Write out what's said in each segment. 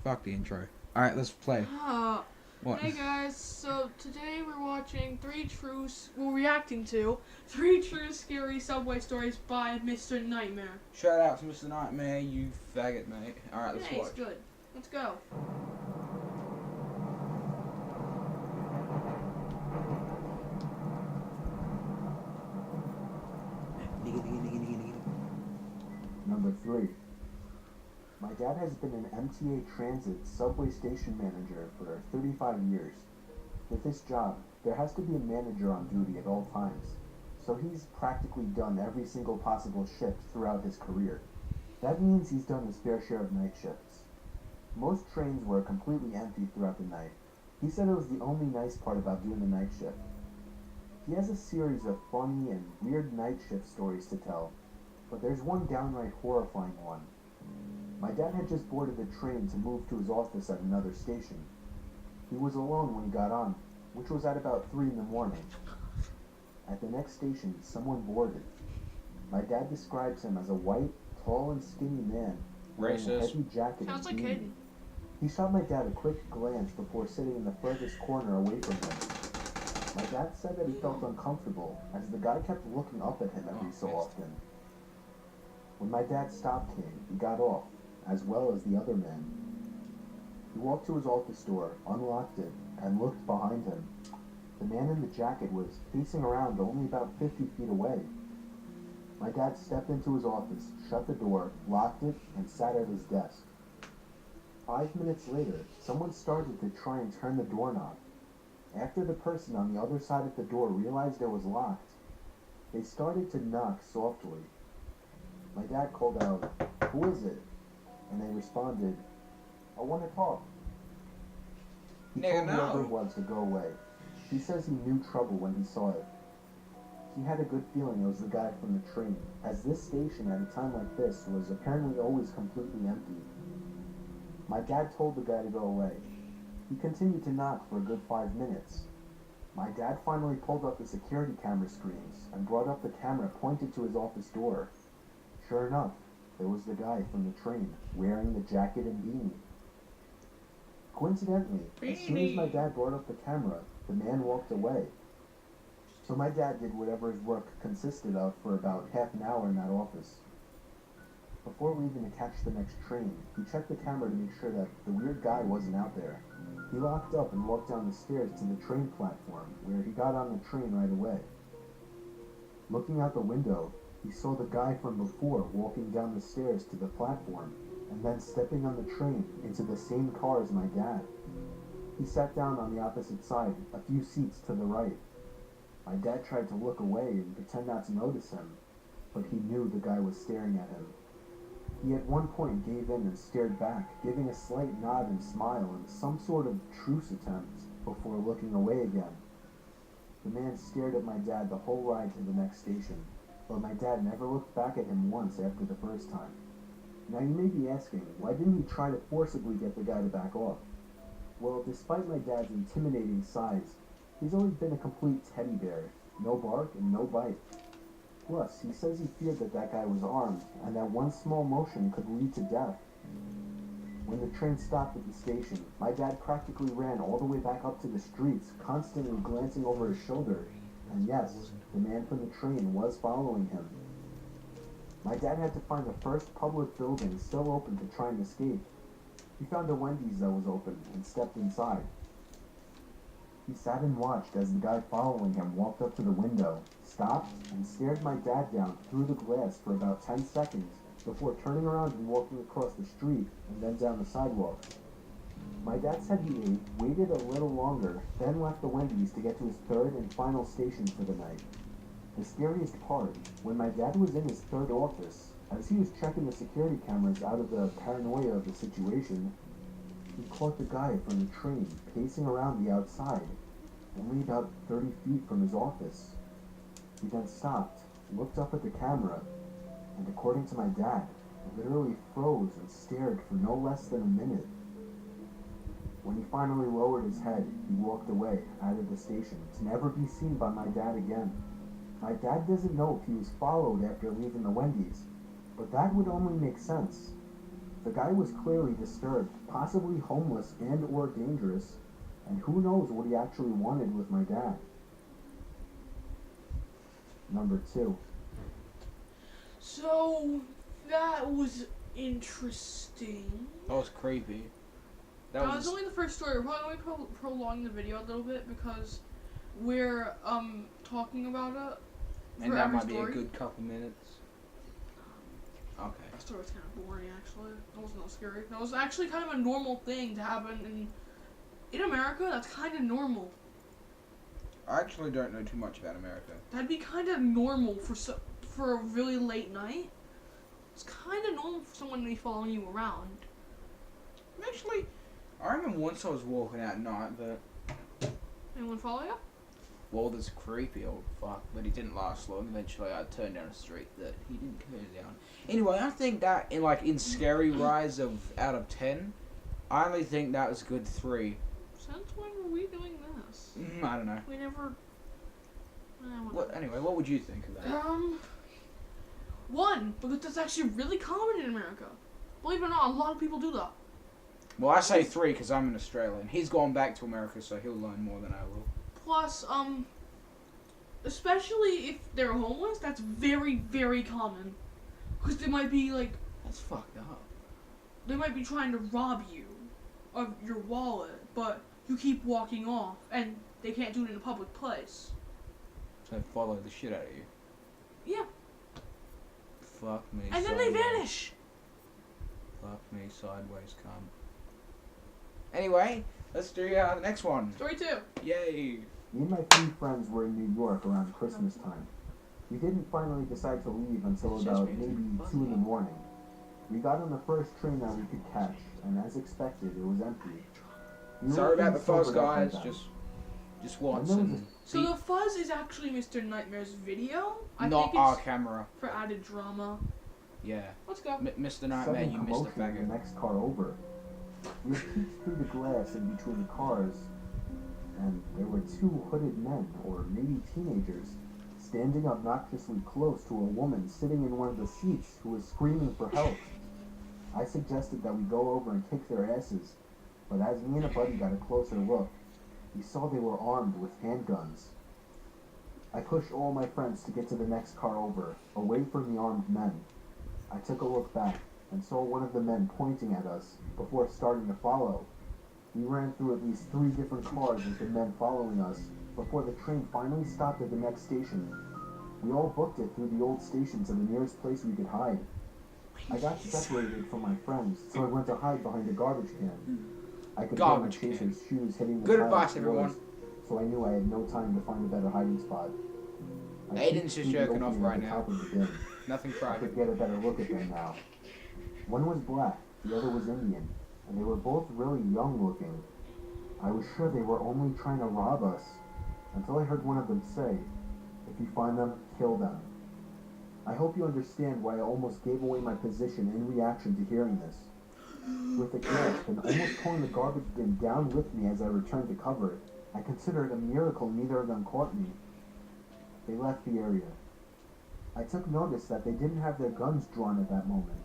Fuck the intro. Alright, let's play. What? Hey guys, so today we're reacting to 3 True Scary Subway Stories by Mr. Nightmare. Shout out to Mr. Nightmare, you faggot, mate. Alright, let's Hey, watch. it's good. Let's go. Number 3. My dad has been an MTA Transit subway station manager for 35 years. With this job, there has to be a manager on duty at all times, so he's practically done every single possible shift throughout his career. That means he's done his fair share of night shifts. Most trains were completely empty throughout the night. He said it was the only nice part about doing the night shift. He has a series of funny and weird night shift stories to tell, but there's one downright horrifying one. My dad had just boarded a train to move to his office at another station. He was alone when he got on, which was at about 3 in the morning. At the next station, someone boarded. My dad describes him as a white, tall and skinny man wearing a heavy jacket Sounds and like beanie. Aidyn. He shot my dad a quick glance before sitting in the furthest corner away from him. My dad said that he felt uncomfortable as the guy kept looking up at him every so often. When my dad's stop came, he got off, as well as the other man. He walked to his office door, unlocked it, and looked behind him. The man in the jacket was pacing around only about 50 feet away. My dad stepped into his office, shut the door, locked it, and sat at his desk. 5 minutes later, someone started to try and turn the doorknob. After the person on the other side of the door realized it was locked, they started to knock softly. My dad called out, "Who is it?" And they responded, "I want to talk." He told whoever it was to go away. He says he knew trouble when he saw it. He had a good feeling it was the guy from the train, as this station at a time like this was apparently always completely empty. My dad told the guy to go away. He continued to knock for a good 5 minutes. My dad finally pulled up the security camera screens and brought up the camera pointed to his office door. Sure enough, there was the guy from the train, wearing the jacket and beanie. Coincidentally, as soon as my dad brought up the camera, the man walked away. So my dad did whatever his work consisted of for about half an hour in that office. Before leaving to catch the next train, he checked the camera to make sure that the weird guy wasn't out there. He locked up and walked down the stairs to the train platform, where he got on the train right away. Looking out the window, he saw the guy from before walking down the stairs to the platform, and then stepping on the train into the same car as my dad. He sat down on the opposite side, a few seats to the right. My dad tried to look away and pretend not to notice him, but he knew the guy was staring at him. He at one point gave in and stared back, giving a slight nod and smile in some sort of truce attempt before looking away again. The man stared at my dad the whole ride to the next station, but my dad never looked back at him once after the first time. Now you may be asking, why didn't he try to forcibly get the guy to back off? Well, despite my dad's intimidating size, he's always been a complete teddy bear, no bark and no bite. Plus, he says he feared that guy was armed, and that one small motion could lead to death. When the train stopped at the station, my dad practically ran all the way back up to the streets, constantly glancing over his shoulder. And yes, the man from the train was following him. My dad had to find the first public building still open to try and escape. He found a Wendy's that was open and stepped inside. He sat and watched as the guy following him walked up to the window, stopped, and stared my dad down through the glass for about 10 seconds before turning around and walking across the street and then down the sidewalk. My dad said he ate, waited a little longer, then left the Wendy's to get to his third and final station for the night. The scariest part, when my dad was in his third office, as he was checking the security cameras out of the paranoia of the situation, he caught the guy from the train pacing around the outside, only about 30 feet from his office. He then stopped, looked up at the camera, and according to my dad, literally froze and stared for no less than a minute. When he finally lowered his head, he walked away, out of the station, to never be seen by my dad again. My dad doesn't know if he was followed after leaving the Wendy's, but that would only make sense. The guy was clearly disturbed, possibly homeless and or dangerous, and who knows what he actually wanted with my dad. Number 2. So that was interesting. That was creepy. That was only the first story. We're probably prolong the video a little bit because we're talking about it. And that might be a good couple minutes. Okay. That story was kind of boring, actually. That wasn't that scary. That was actually kind of a normal thing to happen in America. That's kind of normal. I actually don't know too much about America. That'd be kind of normal for a really late night. It's kind of normal for someone to be following you around. Actually, I remember once I was walking out at night, but... Anyone follow you? Well, this creepy old fuck, but he didn't last long. Eventually, I turned down a street that he didn't go down. Anyway, I think that in scary rise of out of 10, I only think that was a good 3. Since when were we doing this? I don't know. We never. Anyway, what would you think of that? 1, because that's actually really common in America. Believe it or not, a lot of people do that. Well, I say 3 because I'm an Australian. He's gone back to America, so he'll learn more than I will. Plus, especially if they're homeless, that's very, very common. Because they might be like, That's fucked up. they might be trying to rob you of your wallet, but you keep walking off, and they can't do it in a public place. So they follow the shit out of you. Yeah. Fuck me. And then they vanish. Fuck me sideways, cunt. Anyway, let's do the next one. Story 2. Yay. Me and my 3 friends were in New York around Christmas time. We didn't finally decide to leave until about maybe 2 in the morning. We got on the first train that we could catch, and as expected, it was empty. Sorry about the fuzz, guys. Just watch and So the fuzz is actually Mr. Nightmare's video. I not think it's our camera. for added drama. Yeah. Let's go. Mr. Nightmare, Sudden you missed a commotion in faggot. the next car over. We peeked through the glass in between the cars, and there were 2 hooded men, or maybe teenagers, standing obnoxiously close to a woman sitting in one of the seats who was screaming for help. I suggested that we go over and kick their asses, but as me and a buddy got a closer look, we saw they were armed with handguns. I pushed all my friends to get to the next car over, away from the armed men. I took a look back and saw one of the men pointing at us before starting to follow. We ran through at least 3 different cars with the men following us before the train finally stopped at the next station. We all booked it through the old station to the nearest place we could hide. I got separated from my friends, so I went to hide behind a garbage can. I could hear my chaser's shoes hitting the Good tile advice, floors, everyone. so I knew I had no time to find a better hiding spot. I Aidyn's peeked just through the jerking off opening at right the now. top of the bin. Nothing I private. could get a better look at them now. One was black, the other was Indian, and they were both really young looking. I was sure they were only trying to rob us, until I heard one of them say, "If you find them, kill them." I hope you understand why I almost gave away my position in reaction to hearing this. With a gasp and almost pulling the garbage bin down with me as I returned to cover it, I consider it a miracle neither of them caught me. They left the area. I took notice that they didn't have their guns drawn at that moment.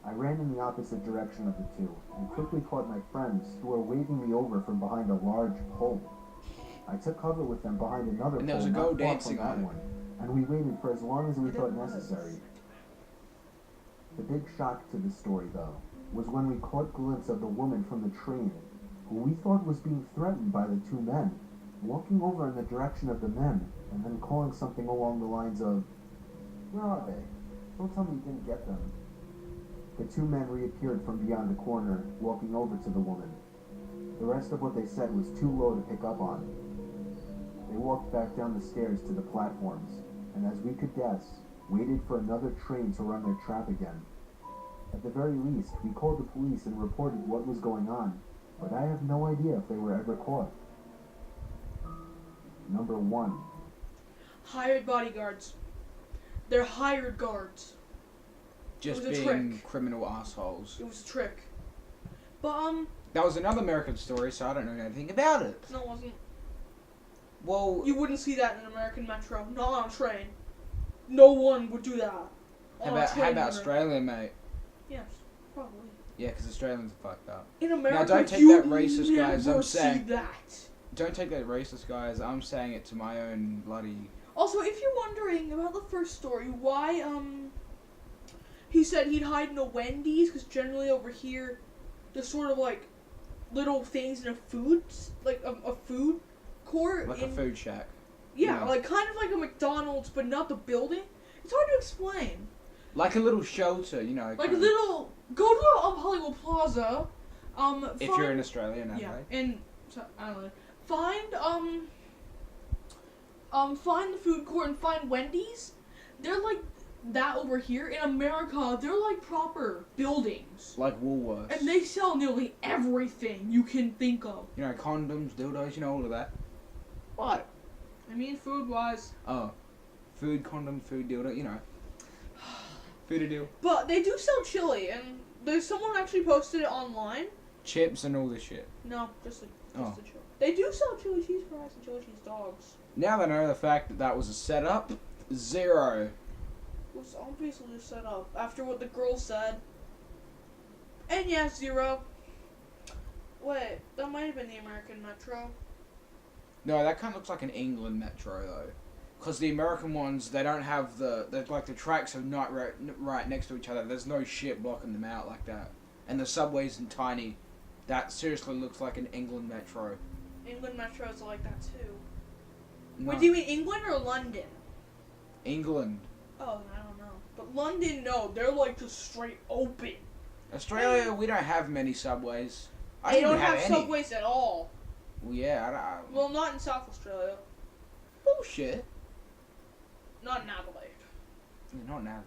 I ran in the opposite direction of the 2, and quickly caught my friends, who were waving me over from behind a large pole. I took cover with them behind another And there pole was a not girl far dancing from that on it. one, and we waited for as long as we thought necessary. The big shock to the story, though, was when we caught a glimpse of the woman from the train, who we thought was being threatened by the 2 men, walking over in the direction of the men, and then calling something along the lines of, "Where are they? Don't tell me you didn't get them." The 2 men reappeared from beyond the corner, walking over to the woman. The rest of what they said was too low to pick up on. They walked back down the stairs to the platforms, and as we could guess, waited for another train to run their trap again. At the very least, we called the police and reported what was going on, but I have no idea if they were ever caught. Number 1. Hired bodyguards. They're hired guards. Just It was a being trick. criminal assholes. It was a trick. But, That was another American story, so I don't know anything about it. no, it wasn't. Well, You wouldn't see that in an American metro. Not on a train. No one would do that. how about Australia, mate? Yes, probably. Yeah, because Australians are fucked up. In America, don't take you that racist, guys, I'm never see saying. that. Don't take that racist, guys. I'm saying it to my own bloody... Also, if you're wondering about the first story, why, he said he'd hide in a Wendy's, because generally over here, there's sort of, like, little things in a food, like, a food court. Like a food shack. Yeah, Yeah. like, kind of like a McDonald's, but not the building. It's hard to explain. Like a little shelter, you know. Like a kind of- little, go to Hollywood Plaza, If you're in Australia, in yeah, Adelaide. and, so, I don't know, find the food court and find Wendy's. They're like that over here. In America, they're like proper buildings. Like Woolworths. And they sell nearly everything you can think of. You know, condoms, dildos, you know, all of that. What? I mean, food-wise. Oh. Food, condom, food, dildo, you know. Food a deal. But they do sell chili, and there's someone actually posted it online. Chips and all this shit. No, just the Oh. chili. They do sell chili cheese fries and chili cheese dogs. Now they know the fact that that was a setup. 0. It was obviously just set up after what the girl said. And yeah, 0. Wait, that might have been the American Metro. No, that kind of looks like an England metro though, because the American ones they don't have the tracks are not right next to each other. There's no shit blocking them out like that, and the subways are tiny. That seriously looks like an England metro. England Metros are like that too. No. Wait, do you mean England or London? England, Oh, I don't know. But London, no, they're like just straight open. Australia, we don't have many subways. I They don't don't even have any. subways at all. Well, yeah, I don't. Well, not in South Australia. Bullshit. Not in Adelaide. Not now.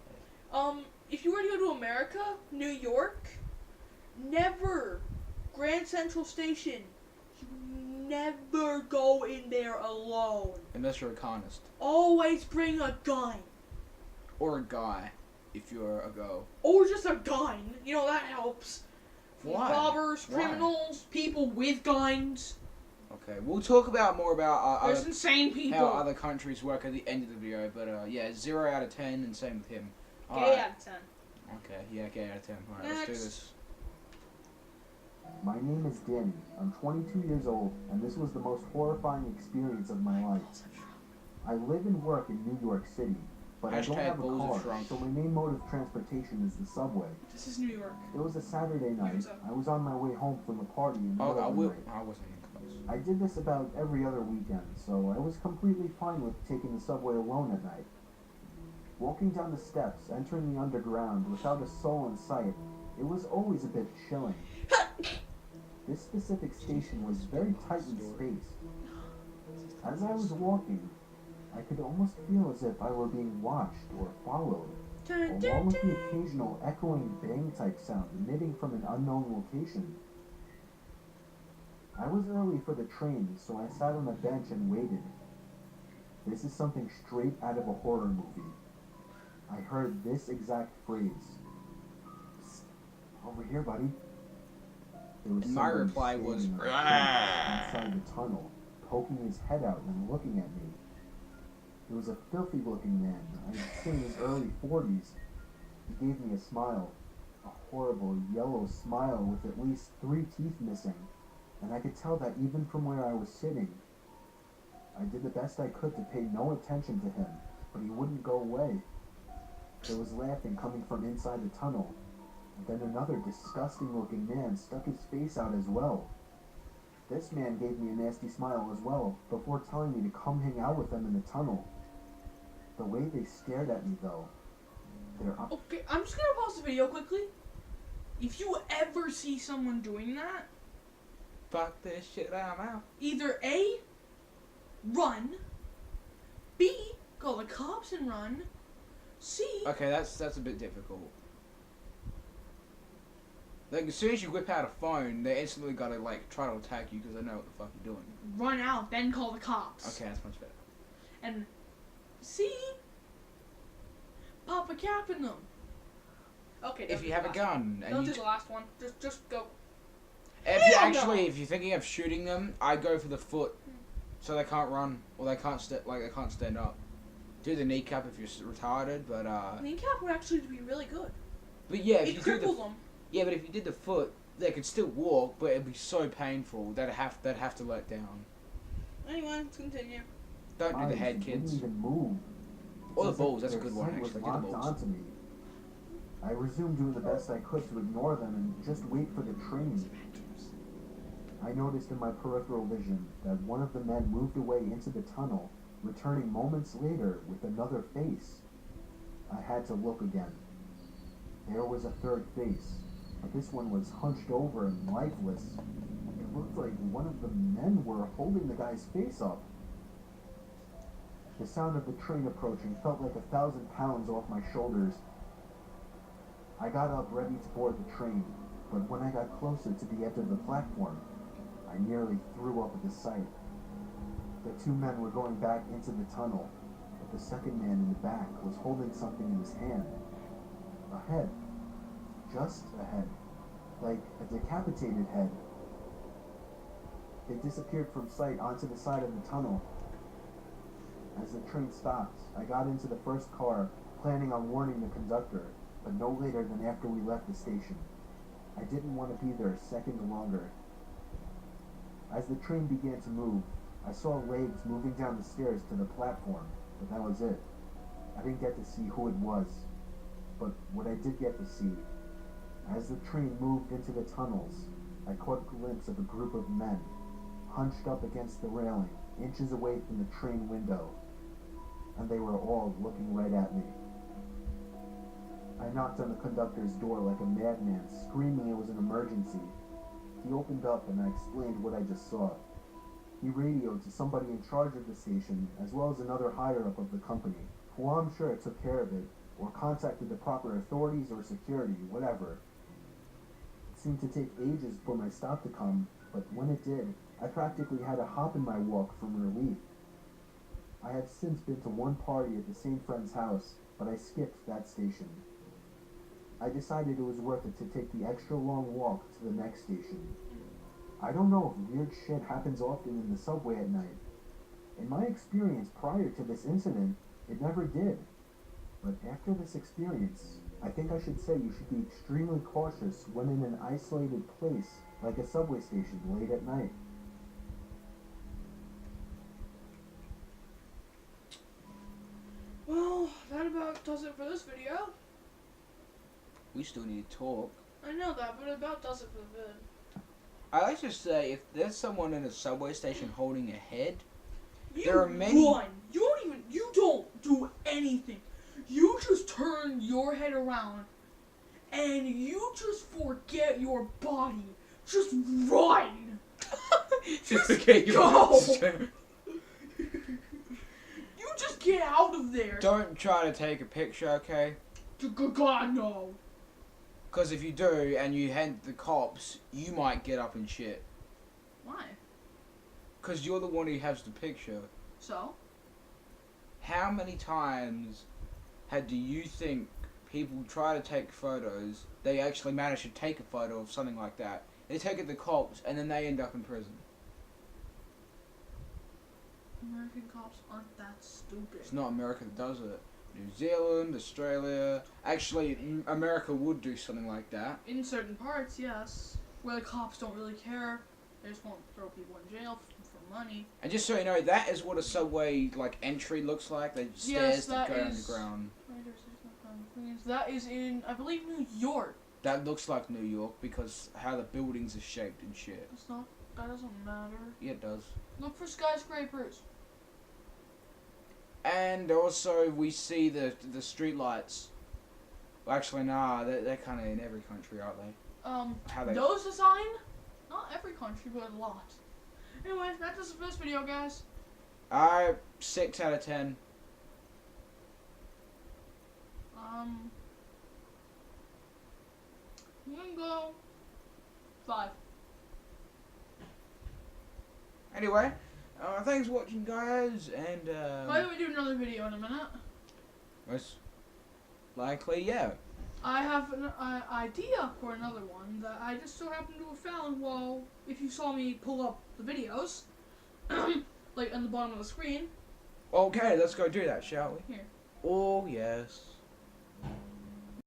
If you were to go to America, New York, never Grand Central Station. You never go in there alone. Unless you're a carnist Always bring a gun. or a guy, if you're a girl. Or just a gun. You know, that helps. Why? Robbers, Why? criminals, people with guns. Okay, we'll talk about more about There's insane people. how other countries work at the end of the video, but yeah, 0 out of 10, and same with him. Gay Alright. out of 10. Okay, yeah, gay out of 10. Alright, let's do Next. this. My name is Danny. I'm 22 years old, and this was the most horrifying experience of my life. I live and work in New York City, but I don't Hashtag have a balls are car, shrunk. so my main mode of transportation is the subway. This is New York. It was a Saturday night. What's up? I was on my way home from a party in the Oh, middle I of the will. night. I wasn't even close. I did this about every other weekend, so I was completely fine with taking the subway alone at night. Walking down the steps, entering the underground without a soul in sight, it was always a bit chilling. This specific station was very tightly spaced. As I was walking, I could almost feel as if I were being watched or followed, Dun, dun, along with the dun. occasional echoing bang type sound emitting from an unknown location. I was early for the train, so I sat on a bench and waited. This is something straight out of a horror movie. I heard this exact phrase. Psst, over here, buddy. There was And my somebody reply was, standing on the bench inside the tunnel, poking his head out and looking at me. He was a filthy-looking man. I'd say in his early 40s. He gave me a smile, a horrible yellow smile with at least 3 teeth missing, and I could tell that even from where I was sitting. I did the best I could to pay no attention to him, but he wouldn't go away. There was laughing coming from inside the tunnel, and then another disgusting-looking man stuck his face out as well. This man gave me a nasty smile as well, before telling me to come hang out with them in the tunnel. The way they stared at me, though, their eyes... Okay, I'm just gonna pause the video quickly. If you ever see someone doing that, Fuck this shit, I'm out. either A, run, B, call the cops and run, C, Okay, that's a bit difficult. Like, as soon as you whip out a phone, they instantly gotta, like, try to attack you because they know what the fuck you're doing. run out, then call the cops. Okay, that's much better. And C, pop a cap in them. Okay, don't If do you the have a last gun one. and Don't you do the last one. Just go. if you Hell actually, no. if you're thinking of shooting them, I go for the foot, so they can't run or they can't they can't stand up. Do the kneecap if you're retarded, but Kneecap would actually be really good. yeah, if It you do crippled them. Yeah, but if you did the foot, they could still walk, but it'd be so painful. They'd have to let down. Anyway, let's continue. Don't do the Eyes head, kids. wouldn't even move. Or the It's as if balls. That's a their good one, sight was actually. Do the locked balls. onto me. I resumed doing the best I could to ignore them and just wait for the train. I noticed in my peripheral vision that one of the men moved away into the tunnel, returning moments later with another face. I had to look again. There was a third face, but this one was hunched over and lifeless. It looked like one of the men were holding the guy's face up. The sound of the train approaching felt like 1,000 pounds off my shoulders. I got up ready to board the train, but when I got closer to the edge of the platform, I nearly threw up at the sight. The two men were going back into the tunnel, but the second man in the back was holding something in his hand. A head. Just a head. Like a decapitated head. They disappeared from sight onto the side of the tunnel. As the train stopped, I got into the first car, planning on warning the conductor, but no later than after we left the station. I didn't want to be there a second longer. As the train began to move, I saw legs moving down the stairs to the platform, but that was it. I didn't get to see who it was, but what I did get to see, as the train moved into the tunnels, I caught a glimpse of a group of men, hunched up against the railing, inches away from the train window, and they were all looking right at me. I knocked on the conductor's door like a madman, screaming it was an emergency. He opened up and I explained what I just saw. He radioed to somebody in charge of the station, as well as another higher-up of the company, who I'm sure took care of it, or contacted the proper authorities or security, whatever. It seemed to take ages for my stop to come, but when it did, I practically had a hop in my walk from relief. I had since been to one party at the same friend's house, but I skipped that station. I decided it was worth it to take the extra long walk to the next station. I don't know if weird shit happens often in the subway at night. In my experience prior to this incident, it never did. But after this experience, I think I should say you should be extremely cautious when in an isolated place like a subway station late at night. Well, that about does it for this video. We still need to talk. I know that, but it about does it for the vid. I like to say, if there's someone in a subway station holding a head, You there are many. run. You don't do anything. You just turn your head around and you just forget your body. Just run. Just forget your go. You just get out of there. Don't try to take a picture, okay? God, no. Because if you do and you hand the cops, you might get up and shit. Why? Because you're the one who has the picture. So? How many times do you think people try to take photos, they actually manage to take a photo of something like that, they take it to the cops, and then they end up in prison? American cops aren't that stupid. It's not America that does it. New Zealand, Australia. Actually, America would do something like that. In certain parts, yes. Where the cops don't really care. They just won't throw people in jail for money. And just so you know, that is what a subway entry looks like. They stairs that go underground. That is in, I believe, New York. That looks like New York because how the buildings are shaped and shit. It's not. That doesn't matter. Yeah, it does. Look for skyscrapers. And also we see the street lights. Well, actually, nah, they're kind of in every country, aren't they? How they? Those design? Not every country, but a lot. Anyway, that's just for this video, guys. 6 out of 10. I'm gonna go 5. Anyway, thanks for watching, guys, and Why don't we do another video in a minute? most likely, yeah. I have an idea for another one that I just so happened to have found while, if you saw me pull up the videos, like on the bottom of the screen. Okay, let's go do that, shall we? Here. Oh, yes.